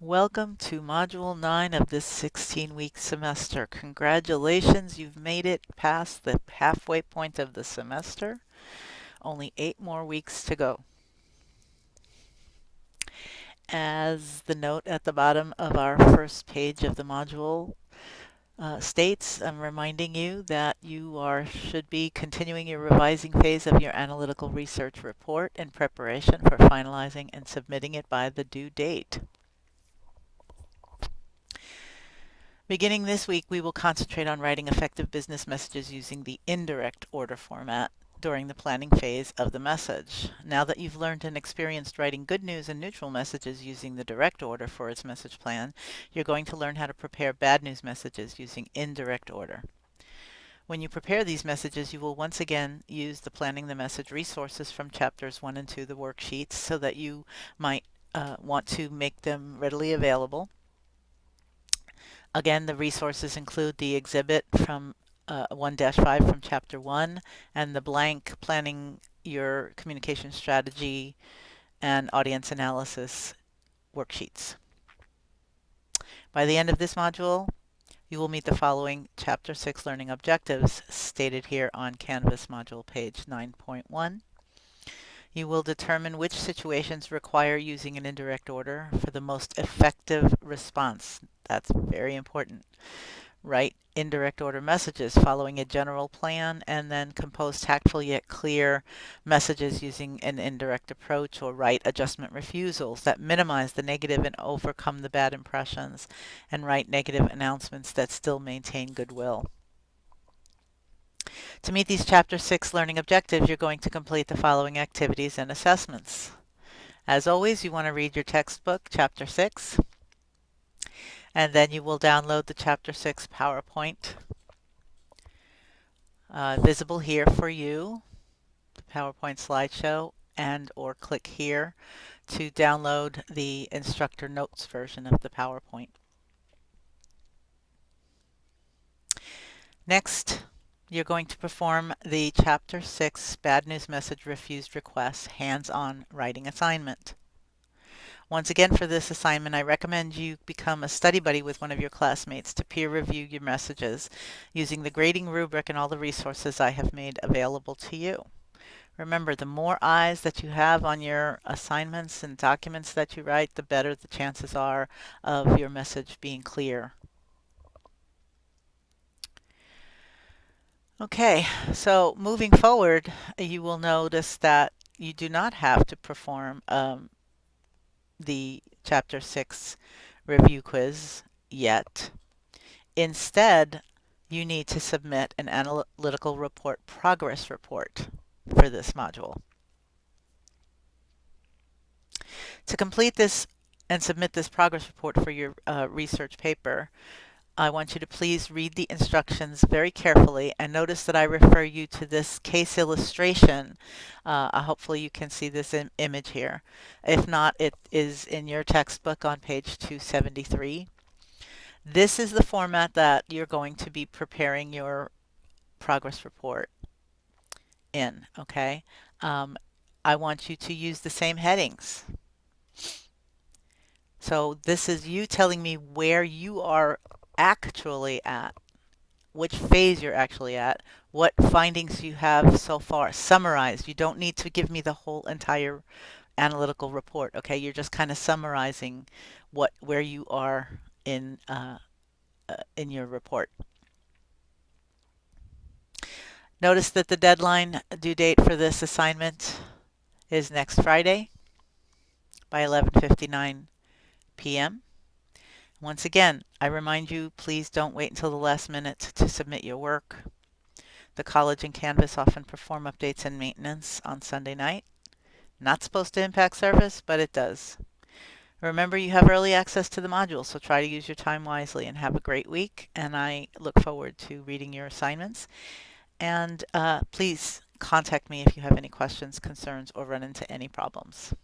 Welcome to Module 9 of this 16-week semester. Congratulations, you've made it past the halfway point of the semester. Only 8 more weeks to go. As the note at the bottom of our first page of the module states, I'm reminding you that should be continuing your revising phase of your analytical research report in preparation for finalizing and submitting it by the due date. Beginning this week, we will concentrate on writing effective business messages using the indirect order format during the planning phase of the message. Now that you've learned and experienced writing good news and neutral messages using the direct order for its message plan, you're going to learn how to prepare bad news messages using indirect order. When you prepare these messages, you will once again use the Planning the Message resources from chapters 1 and 2, the worksheets, so that you might want to make them readily available. Again, the resources include the exhibit from 1-5 from Chapter 1 and the blank Planning Your Communication Strategy and Audience Analysis worksheets. By the end of this module, you will meet the following Chapter 6 learning objectives stated here on Canvas module page 9.1. You will determine which situations require using an indirect order for the most effective response. That's very important. Write indirect order messages following a general plan, and then compose tactful yet clear messages using an indirect approach, or write adjustment refusals that minimize the negative and overcome the bad impressions, and write negative announcements that still maintain goodwill. To meet these Chapter 6 learning objectives, you're going to complete the following activities and assessments. As always, you want to read your textbook, Chapter 6, and then you will download the Chapter 6 PowerPoint visible here for you, the PowerPoint slideshow, and or click here to download the instructor notes version of the PowerPoint. Next, you're going to perform the Chapter 6 Bad News Message Refused Request hands-on writing assignment. Once again, for this assignment, I recommend you become a study buddy with one of your classmates to peer review your messages using the grading rubric and all the resources I have made available to you. Remember, the more eyes that you have on your assignments and documents that you write, the better the chances are of your message being clear. Okay, so moving forward, you will notice that you do not have to perform the Chapter 6 review quiz yet. Instead, you need to submit an analytical report progress report for this module. To complete this and submit this progress report for your research paper, I want you to please read the instructions very carefully and notice that I refer you to this case illustration. Hopefully you can see this image here. If not, it is in your textbook on page 273. This is the format that you're going to be preparing your progress report in, okay? I want you to use the same headings. So this is you telling me where you are actually at, which phase you're actually at, what findings you have so far, summarized. You don't need to give me the whole entire analytical report, okay? You're just kind of summarizing where you are in your report. Notice that the deadline due date for this assignment is next Friday by 11:59 p.m. Once again, I remind you, please don't wait until the last minute to submit your work. The college and Canvas often perform updates and maintenance on Sunday night. Not supposed to impact service, but it does. Remember, you have early access to the module, so try to use your time wisely and have a great week. And I look forward to reading your assignments. And please contact me if you have any questions, concerns, or run into any problems.